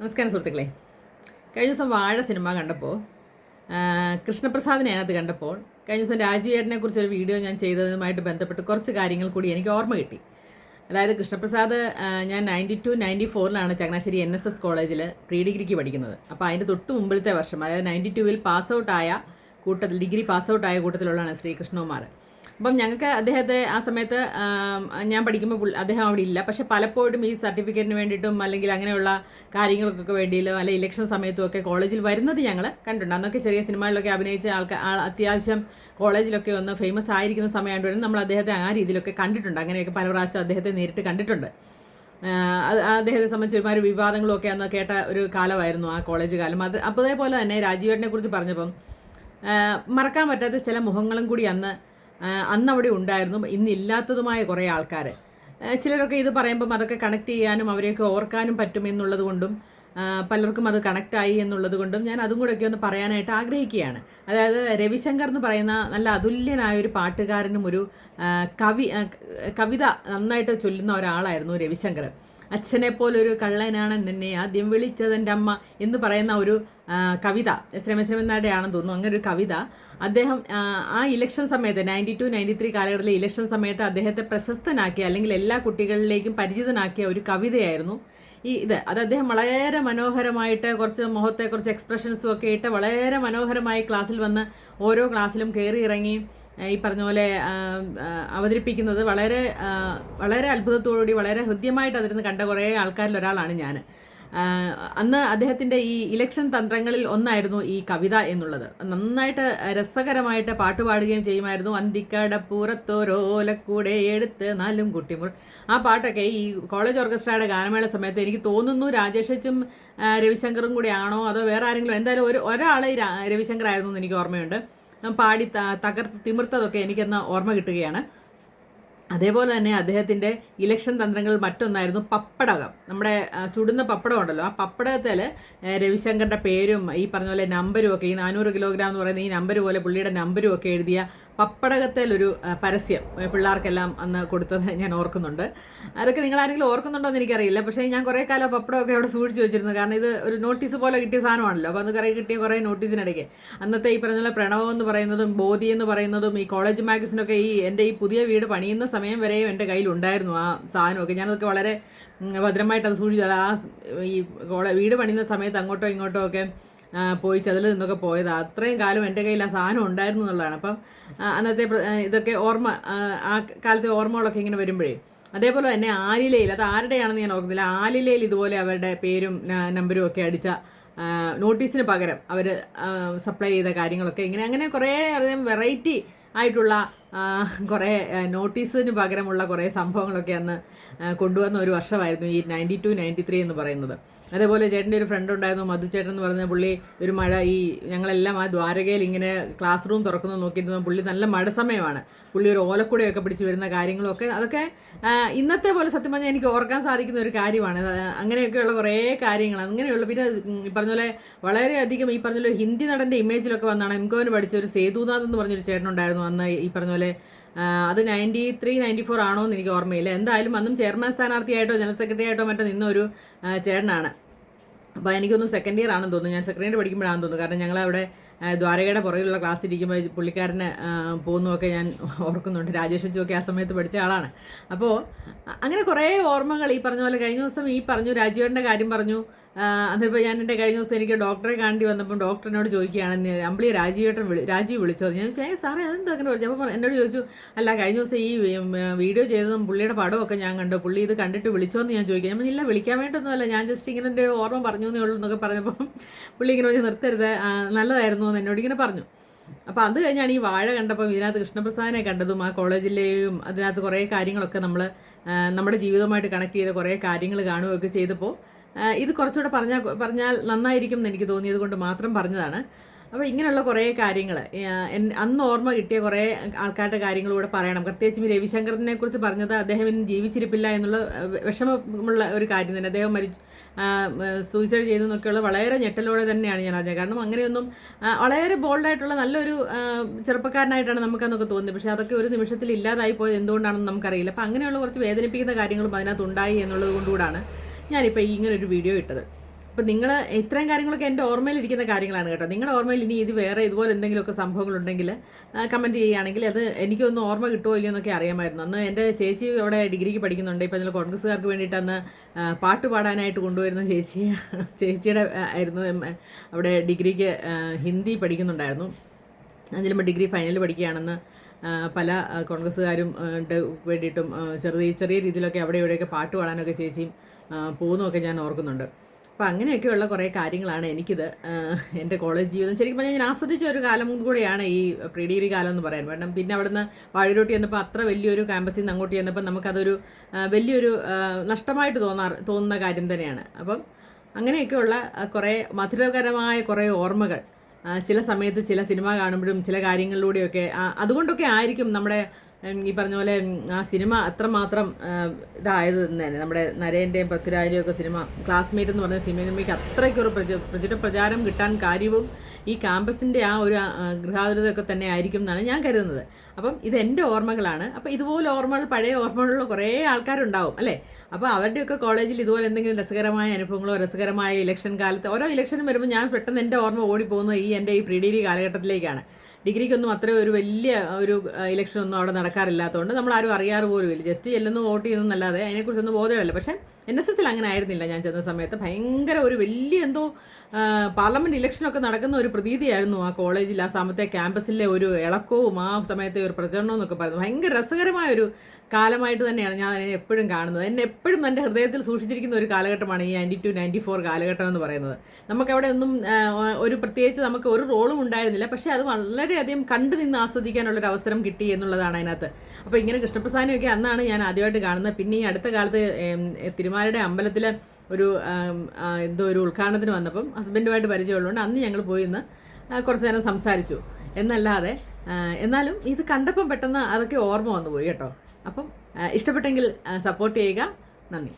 നമസ്കാരം സുഹൃത്തുക്കളെ. കഴിഞ്ഞ ദിവസം വാഴ സിനിമ കണ്ടപ്പോൾ കൃഷ്ണപ്രസാദിനെ അതിനകത്ത് കണ്ടപ്പോൾ കഴിഞ്ഞ ദിവസം രാജീവേട്ടനെ കുറിച്ചൊരു വീഡിയോ ഞാൻ ചെയ്തതുമായിട്ട് ബന്ധപ്പെട്ട് കുറച്ച് കാര്യങ്ങൾ കൂടി എനിക്ക് ഓർമ്മ കിട്ടി. അതായത് കൃഷ്ണപ്രസാദ് ഞാൻ 92-94 ചങ്ങനാശ്ശേരി NSS കോളേജിൽ പ്രീ ഡിഗ്രിക്ക് പഠിക്കുന്നത്. അപ്പോൾ അതിൻ്റെ തൊട്ട് മുമ്പിലത്തെ വർഷം, അതായത് 92-ൽ ഡിഗ്രി പാസ് ഔട്ട് ആയ കൂട്ടത്തിലുള്ളതാണ് ശ്രീകൃഷ്ണകുമാർ. അപ്പം ഞങ്ങൾക്ക് അദ്ദേഹത്തെ ആ സമയത്ത് ഞാൻ പഠിക്കുമ്പോൾ അദ്ദേഹം അവിടെ ഇല്ല. പക്ഷെ പലപ്പോഴും ഈ സർട്ടിഫിക്കറ്റിന് വേണ്ടിയിട്ടും അല്ലെങ്കിൽ അങ്ങനെയുള്ള കാര്യങ്ങൾക്കൊക്കെ വേണ്ടിയില്ലോ അല്ലെങ്കിൽ ഇലക്ഷൻ സമയത്തും ഒക്കെ കോളേജിൽ വരുന്നത് ഞങ്ങൾ കണ്ടിട്ടുണ്ട്. അന്നൊക്കെ ചെറിയ സിനിമകളിലൊക്കെ അഭിനയിച്ച അത്യാവശ്യം കോളേജിലൊക്കെ ഒന്ന് ഫേമസ് ആയിരിക്കുന്ന സമയമായിട്ട് നമ്മൾ അദ്ദേഹത്തെ ആ രീതിയിലൊക്കെ കണ്ടിട്ടുണ്ട്. അങ്ങനെയൊക്കെ പല പ്രാവശ്യം അദ്ദേഹത്തെ നേരിട്ട് കണ്ടിട്ടുണ്ട്. അദ്ദേഹത്തെ സംബന്ധിച്ച് ഒരുമാതിരി വിവാദങ്ങളും ഒക്കെ അന്ന് കേട്ട ഒരു കാലമായിരുന്നു ആ കോളേജ് കാലം. അതേപോലെ തന്നെ രാജീവേട്ടനെ കുറിച്ച് പറഞ്ഞപ്പം മറക്കാൻ പറ്റാത്ത ചില മുഖങ്ങളും കൂടി അന്ന് അവിടെ ഉണ്ടായിരുന്നു, ഇന്നില്ലാത്തതുമായ കുറേ ആൾക്കാർ. ചിലരൊക്കെ ഇത് പറയുമ്പം അതൊക്കെ കണക്ട് ചെയ്യാനും അവരെയൊക്കെ ഓർക്കാനും പറ്റും എന്നുള്ളത് കൊണ്ടും പലർക്കും അത് കണക്റ്റായി എന്നുള്ളത് കൊണ്ടും ഞാൻ അതും കൂടെയൊക്കെ ഒന്ന് പറയാനായിട്ട് ആഗ്രഹിക്കുകയാണ്. അതായത് രവിശങ്കർ എന്ന് പറയുന്ന നല്ല അതുല്യനായ ഒരു പാട്ടുകാരനും ഒരു കവിത നന്നായിട്ട് ചൊല്ലുന്ന ഒരാളായിരുന്നു രവിശങ്കർ. അച്ഛനെ പോലൊരു കള്ളനാണ് എന്നെ ആദ്യം വിളിച്ചതെൻ്റെ അമ്മ എന്ന് പറയുന്ന ഒരു കവിത ശ്രമശ്രമെന്നാടെ ആണെന്ന് തോന്നുന്നു. അങ്ങനെ ഒരു കവിത അദ്ദേഹം ആ ഇലക്ഷൻ സമയത്ത് 92-93 കാലഘട്ടത്തിലെ ഇലക്ഷൻ സമയത്ത് അദ്ദേഹത്തെ പ്രശസ്തനാക്കിയ അല്ലെങ്കിൽ എല്ലാ കുട്ടികളിലേക്കും പരിചിതനാക്കിയ ഒരു കവിതയായിരുന്നു അത് അദ്ദേഹം വളരെ മനോഹരമായിട്ട് കുറച്ച് മുഖത്തെ കുറച്ച് എക്സ്പ്രഷൻസും ഒക്കെ ഇട്ട് വളരെ മനോഹരമായി ക്ലാസ്സിൽ വന്ന് ഓരോ ക്ലാസ്സിലും കയറി ഇറങ്ങി ഈ പറഞ്ഞ പോലെ അവതരിപ്പിക്കുന്നത് വളരെ വളരെ അത്ഭുതത്തോടുകൂടി വളരെ ഹൃദ്യമായിട്ട് അതിരുന്ന് കണ്ട കുറേ ആൾക്കാരിൽ ഒരാളാണ് ഞാൻ. അന്ന് അദ്ദേഹത്തിൻ്റെ ഈ ഇലക്ഷൻ തന്ത്രങ്ങളിൽ ഒന്നായിരുന്നു ഈ കവിത എന്നുള്ളത്. നന്നായിട്ട് രസകരമായിട്ട് പാട്ട് പാടുകയും ചെയ്യുമായിരുന്നു. അന്തിക്കടപ്പുറത്തോരോലക്കൂടെ എടുത്ത് നാലും കുട്ടിമുർ, ആ പാട്ടൊക്കെ ഈ കോളേജ് ഓർക്കസ്ട്രയുടെ ഗാനമേള സമയത്ത് എനിക്ക് തോന്നുന്നു രാജേഷും രവിശങ്കറും കൂടെ ആണോ അതോ വേറെ ആരെങ്കിലും, എന്തായാലും ഒരാൾ രവിശങ്കർ ആയിരുന്നു എന്ന് എനിക്ക് ഓർമ്മയുണ്ട്. പാടി തകർത്ത് തിമിർത്തതൊക്കെ എനിക്കെന്ന് ഓർമ്മ കിട്ടുകയാണ്. അതേപോലെ തന്നെ അദ്ദേഹത്തിൻ്റെ ഇലക്ഷൻ തന്ത്രങ്ങൾ മറ്റൊന്നായിരുന്നു പപ്പടകം. നമ്മുടെ ചുടുന്ന പപ്പടം ഉണ്ടല്ലോ, ആ പപ്പടത്തിൽ രവിശങ്കറിൻ്റെ പേരും ഈ പറഞ്ഞ പോലെ നമ്പരും ഒക്കെ, ഈ 400 കിലോഗ്രാം എന്ന് പറയുന്ന ഈ നമ്പർ പോലെ പുള്ളിയുടെ നമ്പരും ഒക്കെ എഴുതിയ പപ്പടകത്തിലൊരു പരസ്യം പിള്ളേർക്കെല്ലാം അന്ന് കൊടുത്തത് ഞാൻ ഓർക്കുന്നുണ്ട്. അതൊക്കെ നിങ്ങൾ ആരെങ്കിലും ഓർക്കുന്നുണ്ടോ എന്ന് എനിക്കറിയില്ല. പക്ഷേ ഞാൻ കുറേ കാലം പപ്പടമൊക്കെ അവിടെ സൂക്ഷിച്ച് വെച്ചിരുന്നു. കാരണം ഇത് ഒരു നോട്ടീസ് പോലെ കിട്ടിയ സാധനമാണല്ലോ. അപ്പോൾ അന്ന് കിട്ടിയ കുറേ നോട്ടീസിനിടയ്ക്ക് അന്നത്തെ ഈ പറഞ്ഞ പ്രണവം എന്ന് പറയുന്നതും ബോധി എന്ന് പറയുന്നതും ഈ കോളേജ് മാഗസിനൊക്കെ എൻ്റെ ഈ പുതിയ വീട് പണിയുന്ന സമയം വരെയും എൻ്റെ കയ്യിലുണ്ടായിരുന്നു ആ സാധനമൊക്കെ. ഞാനതൊക്കെ വളരെ ഭദ്രമായിട്ട് അത് സൂക്ഷിച്ചത്. ഈ വീട് പണിയുന്ന സമയത്ത് അങ്ങോട്ടോ ഇങ്ങോട്ടോ ഒക്കെ പോയി ചതിൽ നിന്നൊക്കെ പോയത്. അത്രയും കാലം എൻ്റെ കയ്യിൽ ആ സാധനം ഉണ്ടായിരുന്നു എന്നുള്ളതാണ്. അപ്പം അന്നത്തെ ഇതൊക്കെ ഓർമ്മ, ആ കാലത്തെ ഓർമ്മകളൊക്കെ ഇങ്ങനെ വരുമ്പോഴേ. അതേപോലെ തന്നെ ആലിലയിൽ, അത് ആരുടെയാണെന്ന് ഞാൻ ഓർക്കുന്നില്ല, ആലിലയിൽ ഇതുപോലെ അവരുടെ പേരും നമ്പരും ഒക്കെ അടിച്ച നോട്ടീസിന് പകരം അവർ സപ്ലൈ ചെയ്ത കാര്യങ്ങളൊക്കെ അങ്ങനെ കുറേ അധികം വെറൈറ്റി ആയിട്ടുള്ള കുറേ നോട്ടീസിന് പകരമുള്ള കുറേ സംഭവങ്ങളൊക്കെ അന്ന് കൊണ്ടുവന്ന ഒരു വർഷമായിരുന്നു ഈ 92-93 എന്ന് പറയുന്നത്. അതേപോലെ ചേട്ടൻ്റെ ഒരു ഫ്രണ്ട് ഉണ്ടായിരുന്നു, മധുചേട്ടൻ എന്ന് പറയുന്ന പുള്ളി. ഒരു മഴ, ഈ ഞങ്ങളെല്ലാം ആ ദ്വാരകയിൽ ഇങ്ങനെ ക്ലാസ് റൂം തുറക്കുന്നത് നോക്കിയിരുന്നു. പുള്ളി നല്ല മഴ സമയമാണ്, പുള്ളി ഒരു ഓലക്കുടയൊക്കെ പിടിച്ച് വരുന്ന കാര്യങ്ങളൊക്കെ അതൊക്കെ ഇന്നത്തെ പോലെ സത്യം പറഞ്ഞാൽ എനിക്ക് ഓർക്കാൻ സാധിക്കുന്ന ഒരു കാര്യമാണ്. അങ്ങനെയൊക്കെയുള്ള കുറേ കാര്യങ്ങൾ അങ്ങനെയുള്ള. പിന്നെ പറഞ്ഞ പോലെ വളരെയധികം ഈ പറഞ്ഞ പോലെ ഹിന്ദി നടൻ്റെ ഇമേജിലൊക്കെ വന്നാണ് എംകോന് പഠിച്ച ഒരു സേതുനാഥ് എന്ന് പറഞ്ഞൊരു ചേട്ടനുണ്ടായിരുന്നു അന്ന്. ഈ പറഞ്ഞ പോലെ അത് 93-94 ആണോ എന്ന് എനിക്ക് ഓർമ്മയില്ല. എന്തായാലും അന്നും ചെയർമാൻ സ്ഥാനാർത്ഥിയായിട്ടോ ജനറൽ സെക്രട്ടറി ആയിട്ടോ മറ്റോ നിന്ന ഒരു ചേട്ടനാണ്. അപ്പോൾ എനിക്കൊന്നും സെക്കൻഡ് ഇയർ ആണെന്ന് തോന്നുന്നു, ഞാൻ സെക്കൻഡ് ഇയർ പഠിക്കുമ്പോഴാണെന്ന് തോന്നുന്നു. കാരണം ഞങ്ങളവിടെ ദ്വാരകയുടെ പുറകിലുള്ള ക്ലാസ് ഇരിക്കുമ്പോൾ പുള്ളിക്കാരന് പോകുന്നതൊക്കെ ഞാൻ ഓർക്കുന്നുണ്ട്. രാജേഷൊക്കെ ആ സമയത്ത് പഠിച്ച ആളാണ്. അപ്പോൾ അങ്ങനെ കുറേ ഓർമ്മകൾ ഈ പറഞ്ഞ പോലെ. കഴിഞ്ഞ ദിവസം ഈ പറഞ്ഞു രാജീവേട്ടൻ്റെ കാര്യം പറഞ്ഞു. അതിപ്പോൾ ഞാൻ എൻ്റെ കഴിഞ്ഞ ദിവസം എനിക്ക് ഡോക്ടറെ കാണേണ്ടി വന്നപ്പം ഡോക്ടറിനോട് ചോദിക്കുകയാണ്, അമ്പിളി രാജീവ് വിളിച്ചോ? ഞാൻ ചോദിച്ചാൽ സാറേ അതെന്താ അങ്ങനെ പറഞ്ഞു? അപ്പോൾ എന്നോട് ചോദിച്ചു, അല്ല കഴിഞ്ഞ ദിവസം ഈ വീഡിയോ ചെയ്തതും പുള്ളിയുടെ പടമൊക്കെ ഞാൻ കണ്ടു, പുള്ളി ഇത് കണ്ടിട്ട് വിളിച്ചോ എന്ന് ഞാൻ ചോദിക്കാം. ഞാൻ ഇല്ല, വിളിക്കാൻ വേണ്ടൊന്നുമല്ല, ഞാൻ ജസ്റ്റ് ഇങ്ങനെ എൻ്റെ ഓർമ്മ പറഞ്ഞു എന്നേ ഉള്ളൂ എന്നൊക്കെ പറഞ്ഞപ്പം പുള്ളി ഇങ്ങനെ പറഞ്ഞ് നിർത്തരുത്, നല്ലതായിരുന്നു എന്ന് എന്നോട് ഇങ്ങനെ പറഞ്ഞു. അപ്പോൾ അത് കഴിഞ്ഞാണ് ഈ വാഴ കണ്ടപ്പം ഇതിനകത്ത് കൃഷ്ണപ്രസാദിനെ കണ്ടതും ആ കോളേജിലെയും അതിനകത്ത് കുറേ കാര്യങ്ങളൊക്കെ നമ്മൾ നമ്മുടെ ജീവിതവുമായിട്ട് കണക്ട് ചെയ്ത കുറേ കാര്യങ്ങൾ കാണുകയൊക്കെ ചെയ്തപ്പോൾ ഇത് കുറച്ചുകൂടെ പറഞ്ഞാൽ നന്നായിരിക്കും എന്ന് എനിക്ക് തോന്നിയത് കൊണ്ട് മാത്രം പറഞ്ഞതാണ്. അപ്പോൾ ഇങ്ങനെയുള്ള കുറേ കാര്യങ്ങൾ അന്ന് ഓർമ്മ കിട്ടിയ കുറേ ആൾക്കാരുടെ കാര്യങ്ങളൂടെ പറയണം. പ്രത്യേകിച്ചും രവിശങ്കറിനെ കുറിച്ച് പറഞ്ഞത് അദ്ദേഹം ഇന്ന് ജീവിച്ചിരിപ്പില്ല എന്നുള്ള വിഷമമുള്ള ഒരു കാര്യം തന്നെ. അദ്ദേഹം സൂയിസൈഡ് ചെയ്തെന്നൊക്കെയുള്ള വളരെ ഞെട്ടലോടെ തന്നെയാണ് ഞാൻ അറിഞ്ഞത്. കാരണം അങ്ങനെയൊന്നും വളരെ ബോൾഡായിട്ടുള്ള നല്ലൊരു ചെറുപ്പക്കാരനായിട്ടാണ് നമുക്കന്നൊക്കെ തോന്നുന്നത്. പക്ഷേ അതൊക്കെ ഒരു നിമിഷത്തിൽ ഇല്ലാതായി പോയത് എന്തുകൊണ്ടാണെന്ന് നമുക്കറിയില്ല. അപ്പോൾ അങ്ങനെയുള്ള കുറച്ച് വേദനിപ്പിക്കുന്ന കാര്യങ്ങളും അതിനകത്ത് ഉണ്ടായി എന്നുള്ളത് കൊണ്ടുകൂടാണ് ഞാനിപ്പോൾ ഇങ്ങനൊരു വീഡിയോ ഇട്ടത്. അപ്പം നിങ്ങൾ ഇത്രയും കാര്യങ്ങളൊക്കെ എൻ്റെ ഓർമ്മയിലിരിക്കുന്ന കാര്യങ്ങളാണ് കേട്ടോ. നിങ്ങളുടെ ഓർമ്മയിൽ ഇനി ഇത് വേറെ ഇതുപോലെ എന്തെങ്കിലുമൊക്കെ സംഭവങ്ങളുണ്ടെങ്കിൽ കമൻറ്റ് ചെയ്യുകയാണെങ്കിൽ അത് എനിക്കൊന്ന് ഓർമ്മ കിട്ടുമോ ഇല്ലയോ എന്നൊക്കെ അറിയാമായിരുന്നു. അന്ന് എൻ്റെ ചേച്ചി അവിടെ ഡിഗ്രിക്ക് പഠിക്കുന്നുണ്ട്. ഇപ്പം നിങ്ങൾ കോൺഗ്രസ്സുകാർക്ക് വേണ്ടിയിട്ട് അന്ന് പാട്ട് പാടാനായിട്ട് കൊണ്ടുവരുന്ന ചേച്ചിയുടെ ആയിരുന്നു അവിടെ ഡിഗ്രിക്ക് ഹിന്ദി പഠിക്കുന്നുണ്ടായിരുന്നു. അതിലും ഡിഗ്രി ഫൈനൽ പഠിക്കുകയാണെന്ന് പല കോൺഗ്രസ്സുകാരും വേണ്ടിയിട്ടും ചെറിയ രീതിയിലൊക്കെ അവിടെ ഇവിടെയൊക്കെ പാട്ട് പാടാനൊക്കെ ചേച്ചിയും പോകുന്നതൊക്കെ ഞാൻ ഓർക്കുന്നുണ്ട്. അപ്പോൾ അങ്ങനെയൊക്കെയുള്ള കുറേ കാര്യങ്ങളാണ് എനിക്കിത് എൻ്റെ കോളേജ് ജീവിതം ശരിക്കും പറഞ്ഞാൽ ഞാൻ ആസ്വദിച്ച ഒരു കാലം കൂടെയാണ് ഈ പ്രീ ഡിഗ്രി കാലം എന്ന് പറയാൻ. കാരണം പിന്നെ അവിടുന്ന് വാഴൂരോട്ട് ചെന്നപ്പോൾ അത്ര വലിയൊരു ക്യാമ്പസിൽ നിന്ന് അങ്ങോട്ട് ചെന്നപ്പോൾ നമുക്കതൊരു വലിയൊരു നഷ്ടമായിട്ട് തോന്നുന്ന കാര്യം തന്നെയാണ്. അപ്പം അങ്ങനെയൊക്കെയുള്ള കുറേ മധുരകരമായ കുറേ ഓർമ്മകൾ ചില സമയത്ത് ചില സിനിമ കാണുമ്പോഴും ചില കാര്യങ്ങളിലൂടെയൊക്കെ അതുകൊണ്ടൊക്കെ ആയിരിക്കും നമ്മുടെ ഈ പറഞ്ഞ പോലെ ആ സിനിമ അത്രമാത്രം ഇതായത് തന്നെ. നമ്മുടെ നരേൻ്റെയും പൃഥ്വിരാജിൻ്റെയും ഒക്കെ സിനിമ ക്ലാസ്മേറ്റ് എന്ന് പറഞ്ഞ സിനിമയ്ക്ക് അത്രയ്ക്കൊരു പ്രചാരം കിട്ടാൻ കാര്യവും ഈ ക്യാമ്പസിൻ്റെ ആ ഒരു ഗൃഹാതുരതൊക്കെ തന്നെ ആയിരിക്കും എന്നാണ് ഞാൻ കരുതുന്നത്. അപ്പം ഇത് എൻ്റെ ഓർമ്മകളാണ്. അപ്പോൾ ഇതുപോലെ ഓർമ്മകൾ, പഴയ ഓർമ്മകളുള്ള കുറേ ആൾക്കാരുണ്ടാവും അല്ലേ. അപ്പോൾ അവരുടെയൊക്കെ കോളേജിൽ ഇതുപോലെ എന്തെങ്കിലും രസകരമായ അനുഭവങ്ങളോ രസകരമായ ഇലക്ഷൻ കാലത്ത് ഓരോ ഇലക്ഷനും വരുമ്പോൾ ഞാൻ പെട്ടെന്ന് എൻ്റെ ഓർമ്മ ഓടിപ്പോകുന്നത് എൻ്റെ ഈ പ്രീ ഡിഗ്രി കാലഘട്ടത്തിലേക്കാണ്. ഡിഗ്രിക്കൊന്നും അത്ര ഒരു വലിയ ഒരു ഇലക്ഷനൊന്നും അവിടെ നടക്കാറില്ലാത്തതുകൊണ്ട് നമ്മളാരും അറിയാറ് പോലുമില്ല. ജസ്റ്റ് ചെല്ലുന്നു വോട്ട് ചെയ്യുന്നല്ലാതെ അതിനെക്കുറിച്ചൊന്നും ബോധമില്ല. പക്ഷേ NSSൽ അങ്ങനെ ആയിരുന്നില്ല. ഞാൻ ചെന്ന സമയത്ത് ഭയങ്കര ഒരു വലിയ എന്തോ പാർലമെൻറ്റ് ഇലക്ഷനൊക്കെ നടക്കുന്ന ഒരു പ്രതീതിയായിരുന്നു ആ കോളേജിൽ, ആ സമയത്തെ ക്യാമ്പസിലെ ഒരു ഇളക്കവും ആ സമയത്തെ ഒരു പ്രചരണവും എന്നൊക്കെ പറയുന്നത് ഭയങ്കര രസകരമായ ഒരു കാലമായിട്ട് തന്നെയാണ് ഞാൻ അതിനെ എപ്പോഴും കാണുന്നത്. എന്നെ എപ്പോഴും എൻ്റെ ഹൃദയത്തിൽ സൂക്ഷിച്ചിരിക്കുന്ന ഒരു കാലഘട്ടമാണ് ഈ 92, 94 കാലഘട്ടം എന്ന് പറയുന്നത്. നമുക്കവിടെ ഒന്നും ഒരു പ്രത്യേകിച്ച് നമുക്ക് ഒരു റോളും ഉണ്ടായിരുന്നില്ല. പക്ഷേ അത് വളരെയധികം കണ്ടു നിന്ന് ആസ്വദിക്കാനുള്ളൊരു അവസരം കിട്ടി എന്നുള്ളതാണ് അതിനകത്ത്. അപ്പോൾ ഇങ്ങനെ കൃഷ്ണപ്രസാദിനെയൊക്കെ അന്നാണ് ഞാൻ ആദ്യമായിട്ട് കാണുന്നത്. പിന്നെ ഈ അടുത്ത കാലത്ത് തിരുമാലയുടെ അമ്പലത്തിൽ ഒരു എന്തോ ഒരു ഉദ്ഘാടനത്തിന് വന്നപ്പം ഹസ്ബൻഡുമായിട്ട് പരിചയമുള്ളതുകൊണ്ട് അന്ന് ഞങ്ങൾ പോയി ഇന്ന് കുറച്ച് നേരം സംസാരിച്ചു എന്നല്ലാതെ. എന്നാലും ഇത് കണ്ടപ്പം പെട്ടെന്ന് അതൊക്കെ ഓർമ്മ വന്നു പോയി കേട്ടോ. അപ്പം ഇഷ്ടപ്പെട്ടെങ്കിൽ സപ്പോർട്ട് ചെയ്യുക. നന്ദി.